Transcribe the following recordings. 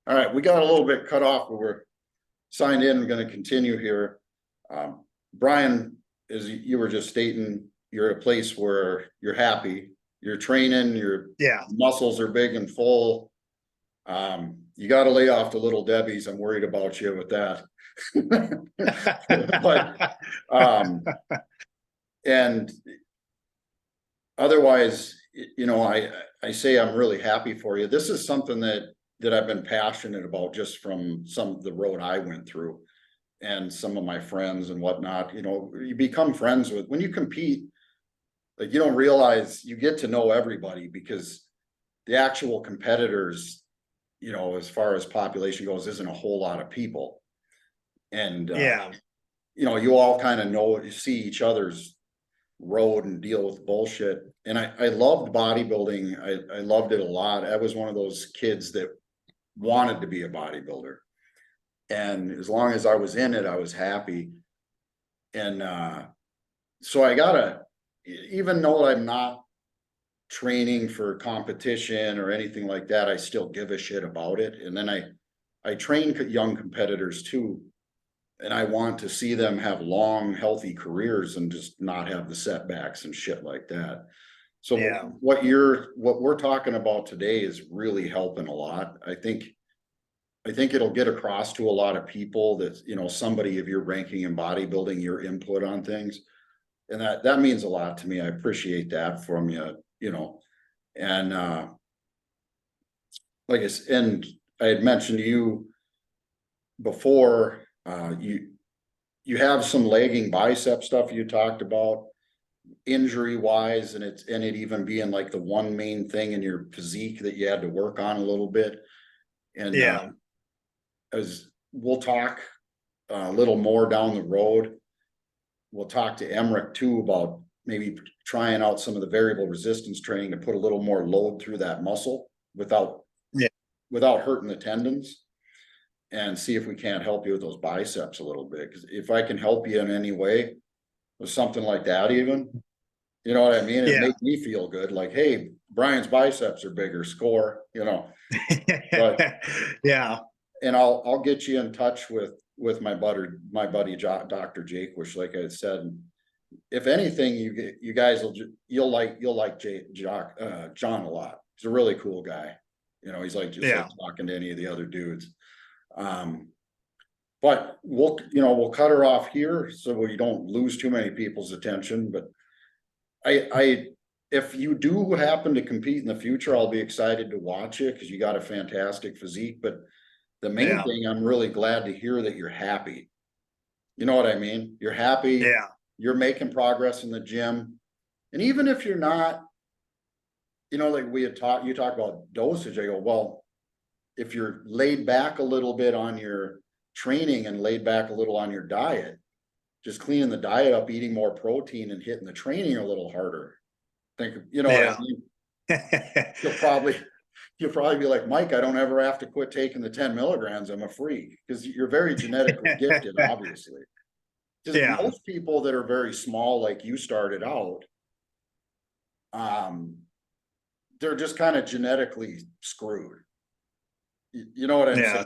All right, we got a little bit cut off, but we're signed in. We're going to continue here. Bryan, as you were just stating, you're at a place where you're happy, you're training, your muscles are big and full. You got to lay off the little Debbies. I'm worried about you with that. But and otherwise, you know, I say I'm really happy for you. This is something that I've been passionate about just from some of the road I went through and some of my friends and whatnot. You know, you become friends with, when you compete, like, you don't realize you get to know everybody, because the actual competitors, you know, as far as population goes, isn't a whole lot of people. And you know, you all kind of know, you see each other's road and deal with bullshit. And I loved bodybuilding. I loved it a lot. I was one of those kids that wanted to be a bodybuilder, and as long as I was in it, I was happy. And so I gotta, even though I'm not training for competition or anything like that, I still give a shit about it. And then I train young competitors too, and I want to see them have long, healthy careers and just not have the setbacks and shit like that. So what we're talking about today is really helping a lot. I think it'll get across to a lot of people that, you know, somebody of your ranking in bodybuilding, your input on things. And that means a lot to me. I appreciate that from you, you know. And like I said, and I had mentioned to you before, you have some lagging bicep stuff you talked about injury wise, and it even being like the one main thing in your physique that you had to work on a little bit. And as we'll talk a little more down the road, we'll talk to Emmerich too about maybe trying out some of the variable resistance training to put a little more load through that muscle without hurting the tendons, and see if we can't help you with those biceps a little bit. Because if I can help you in any way with something like that, even, you know what I mean? It makes me feel good. Like, hey, Bryan's biceps are bigger, score, you know. But and I'll get you in touch with my buddy Dr. Jake, which, like I said, if anything, you guys you'll like John a lot. He's a really cool guy. You know, he's like just like talking to any of the other dudes. But we'll cut her off here so we don't lose too many people's attention. But if you do happen to compete in the future, I'll be excited to watch you, because you got a fantastic physique. But the main thing, I'm really glad to hear that you're happy. You know what I mean? You're happy. You're making progress in the gym. And even if you're not, you know, like you talk about dosage, I go, well, if you're laid back a little bit on your training and laid back a little on your diet, just cleaning the diet up, eating more protein and hitting the training a little harder. You know what I mean? You'll probably be like, Mike, I don't ever have to quit taking the 10 milligrams. I'm a freak, because you're very genetically gifted, obviously. Because most people that are very small, like you started out, they're just kind of genetically screwed. You know what I'm saying?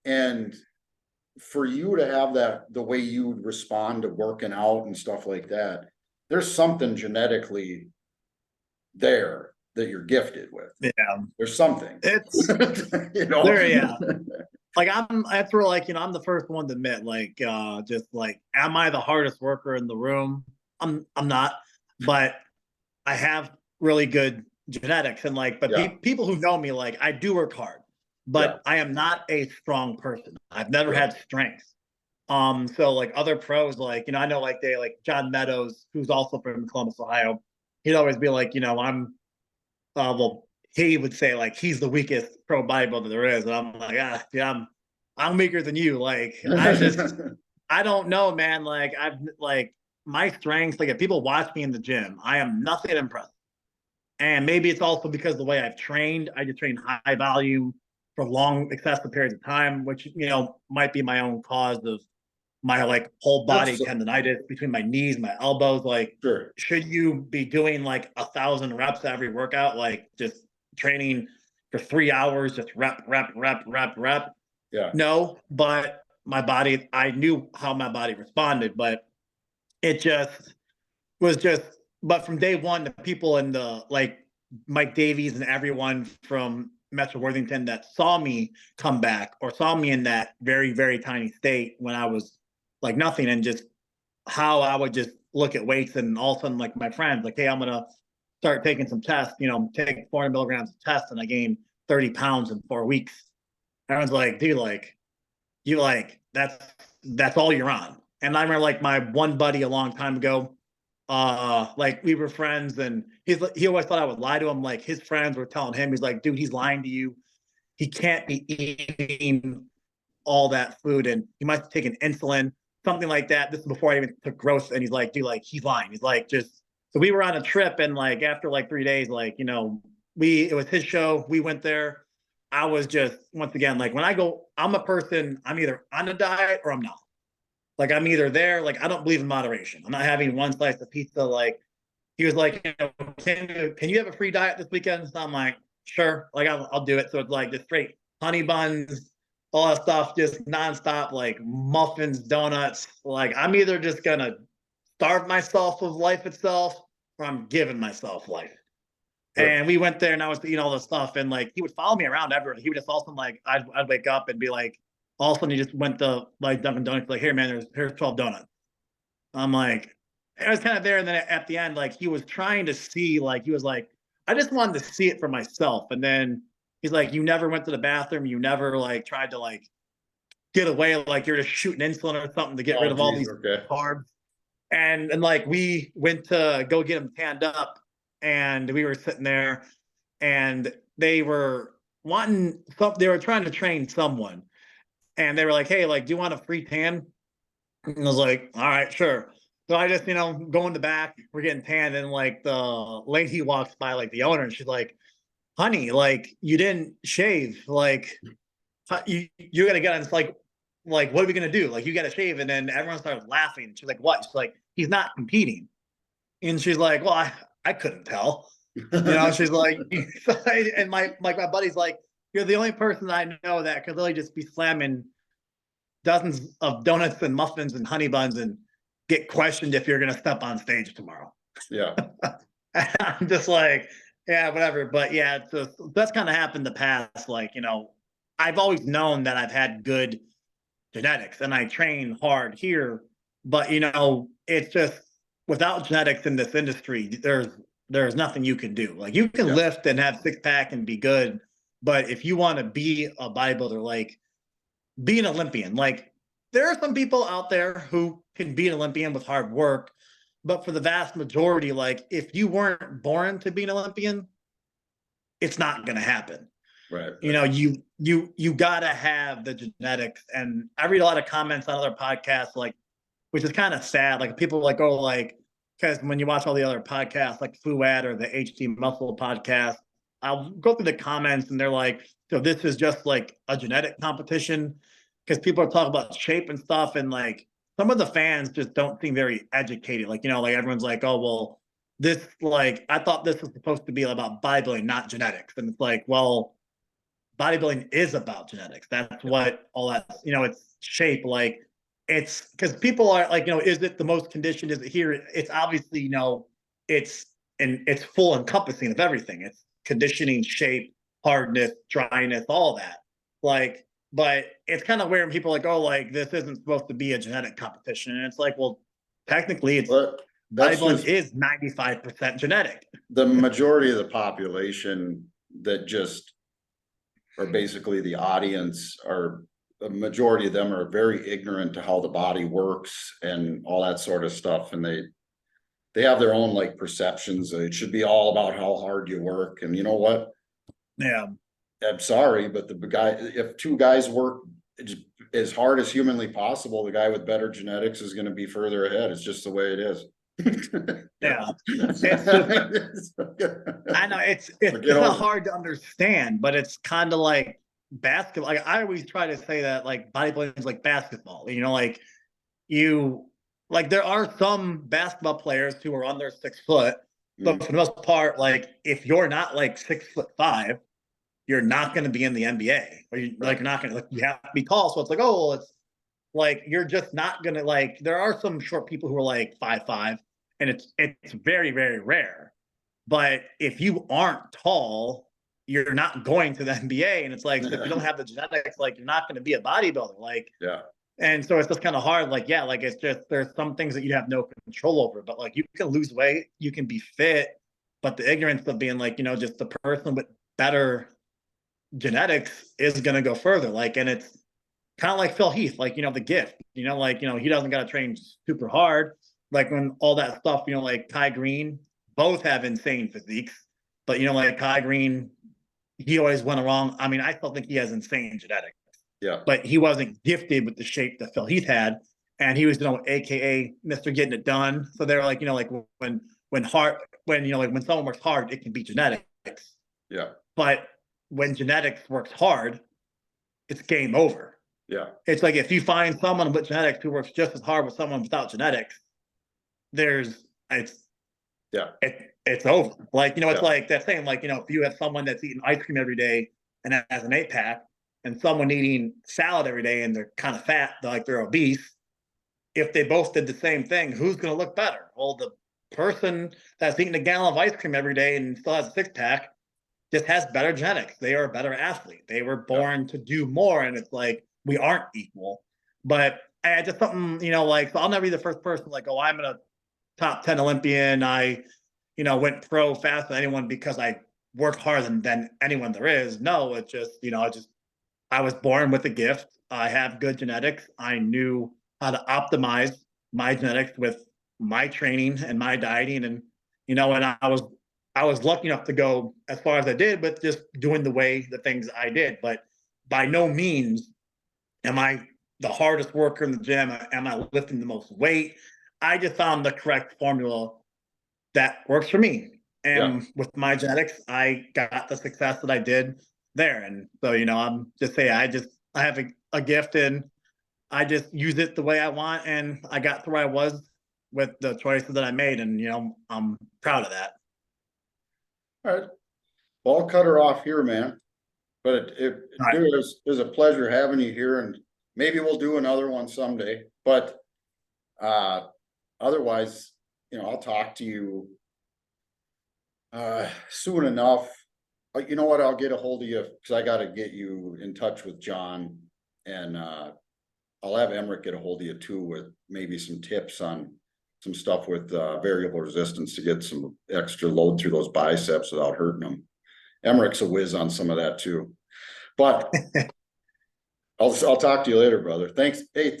And for you to have that, the way you would respond to working out and stuff like that, there's something genetically there that you're gifted with. There's something. It's you know. Like that's where, like, you know, I'm the first one to admit, like, just like, am I the hardest worker in the room? I'm not, but I have really good genetics, and like, but people who know me, like, I do work hard, but I am not a strong person. I've never had strength. So like other pros, like, you know, I know, like, John Meadows, who's also from Columbus, Ohio, he'd always be like, you know, he would say, like, he's the weakest pro bodybuilder there is. And I'm like, yeah, I'm weaker than you. Like, I don't know, man. Like, my strengths, like, if people watch me in the gym, I am nothing impressive. And maybe it's also because of the way I've trained. I just train high volume for long, excessive periods of time, which, you know, might be my own cause of my, like, whole body tendonitis between my knees, my elbows. Like, should you be doing like 1,000 reps every workout, like just training for 3 hours, just rep, rep, rep, rep, rep. Yeah. No, but my body, I knew how my body responded, but it just was just, but from day one, the people in the like Mike Davies and everyone from Metro Worthington that saw me come back or saw me in that very, very tiny state when I was like nothing, and just how I would just look at weights, and all of a sudden, like my friends, like, hey, I'm gonna start taking some tests, take 400 milligrams of tests, and I gained 30 pounds in 4 weeks. Everyone's like, dude, like, you like that's all you're on. And I remember like my one buddy a long time ago, like we were friends, and he always thought I would lie to him. Like his friends were telling him, he's like, dude, he's lying to you. He can't be eating all that food, and he must have taken insulin, something like that. This is before I even took growth. And he's like, dude, like he's lying. He's like, just so we were on a trip, and like after like 3 days, like it was his show. We went there. I was just, once again, like when I go, I'm a person, I'm either on a diet or I'm not. Like I'm either there, like I don't believe in moderation. I'm not having one slice of pizza. Like he was like, can you have a free diet this weekend? So I'm like, sure, like I'll do it. So it's like just straight honey buns, all that stuff, just nonstop, like muffins, donuts. Like I'm either just gonna starve myself of life itself, or I'm giving myself life. And we went there, and I was eating all this stuff, and like he would follow me around everywhere. He would just also like I'd wake up and be like, all of a sudden he just went to like Dunkin' Donuts, like, here man, here's 12 donuts. I'm like, I was kind of there, and then at the end, like he was trying to see, like he was like, I just wanted to see it for myself. And then he's like, you never went to the bathroom, you never like tried to like get away, like you're just shooting insulin or something to get rid of all these carbs. And like we went to go get him tanned up, and we were sitting there, and they were they were trying to train someone, and they were like, hey, like, do you want a free tan? And I was like, all right, sure. So I just, go in the back, we're getting tanned, and like the lady walks by, like the owner, and she's like, honey, like you didn't shave, like you're gonna get on. It's like, what are we gonna do? Like, you gotta shave. And then everyone started laughing. She's like, what? She's like, he's not competing. And she's like, well, I couldn't tell. She's like, and my buddy's like, you're the only person I know that could literally just be slamming dozens of donuts and muffins and honey buns and get questioned if you're gonna step on stage tomorrow. Yeah. I'm just like, yeah, whatever. But yeah, that's kind of happened in the past. Like, I've always known that I've had good genetics, and I train hard here, but it's just without genetics in this industry, there's nothing you can do. Like you can lift and have six pack and be good, but if you want to be a bodybuilder, like be an Olympian, like there are some people out there who can be an Olympian with hard work, but for the vast majority, like if you weren't born to be an Olympian, it's not going to happen. Right. You gotta have the genetics. And I read a lot of comments on other podcasts, like, which is kind of sad. Like people like, oh, like, because when you watch all the other podcasts, like Fuad or the HD Muscle podcast, I'll go through the comments, and they're like, so this is just like a genetic competition, because people are talking about shape and stuff, and like some of the fans just don't seem very educated. Like, like everyone's like, oh, well, this, like, I thought this was supposed to be about bodybuilding, not genetics. And it's like, well, bodybuilding is about genetics. That's what all that, it's shape. Like it's because people are like, is it the most conditioned? Is it here? It's obviously, it's full encompassing of everything. It's conditioning, shape, hardness, dryness, all that. Like, but it's kind of weird when people are like, oh, like this isn't supposed to be a genetic competition. And it's like, well, technically it's bodybuilding is 95% genetic. The majority of the population that just are basically the audience, are the majority of them are very ignorant to how the body works and all that sort of stuff. And they have their own like perceptions. It should be all about how hard you work. And you know what? Yeah. I'm sorry, but if two guys work as hard as humanly possible, the guy with better genetics is going to be further ahead. It's just the way it is. Yeah. I know it's hard to understand, but it's kind of like basketball. Like I always try to say that like bodybuilding is like basketball. Like there are some basketball players who are under 6 foot, but for the most part, like if you're not like 6'5", you're not going to be in the NBA, or you like, you're not going to, like, you have to be tall. So it's like, oh, well, it's like, you're just not going to, like, there are some short people who are like 5'5", and it's very, very rare. But if you aren't tall, you're not going to the NBA. And it's like, if you don't have the genetics, like, you're not going to be a bodybuilder. Like, Yeah. and so it's just kind of hard. Like, yeah, like, it's just, there's some things that you have no control over, but like, you can lose weight, you can be fit, but the ignorance of being like, just the person with better genetics is going to go further. Like, and it's kind of like Phil Heath, like, the gift, like, he doesn't got to train super hard. Like, when all that stuff, like Kai Green, both have insane physiques, but, like Kai Green, he always went wrong. I mean, I still think he has insane genetics. Yeah. But he wasn't gifted with the shape that Phil Heath had. And he was, AKA Mr. Getting It Done. So they're like, like when like when someone works hard, it can be genetics. Yeah. But when genetics works hard, it's game over. Yeah. It's like, if you find someone with genetics who works just as hard with someone without genetics, it's over. Like, it's like that saying, like, if you have someone that's eating ice cream every day and has an 8-pack, and someone eating salad every day and they're kind of fat, they're obese, if they both did the same thing, who's going to look better? Well, the person that's eating a gallon of ice cream every day and still has a 6-pack just has better genetics. They are a better athlete. They were born to do more. And it's like, we aren't equal. But I just something, like, so I'll never be the first person like, oh, I'm a top 10 Olympian. I, went pro faster than anyone because I work harder than anyone there is. No, it's just, I was born with a gift. I have good genetics. I knew how to optimize my genetics with my training and my dieting. And, and I was lucky enough to go as far as I did, but just doing the things I did. But by no means am I the hardest worker in the gym. Am I lifting the most weight? I just found the correct formula that works for me. And with my genetics, I got the success that I did there. And so, I'm just saying, I have a gift, and I just use it the way I want. And I got to where I was with the choices that I made. And, I'm proud of that. All right. Well, I'll cut her off here, man. But it was a pleasure having you here, and maybe we'll do another one someday. But otherwise, I'll talk to you soon enough. You know what? I'll get a hold of you because I got to get you in touch with John, and I'll have Emmerich get a hold of you too with maybe some tips on some stuff with variable resistance to get some extra load through those biceps without hurting them. Emmerich's a whiz on some of that too. But I'll talk to you later, brother. Thanks. Hey,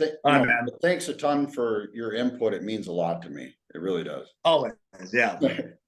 thanks a ton for your input. It means a lot to me. It really does. Always, yeah.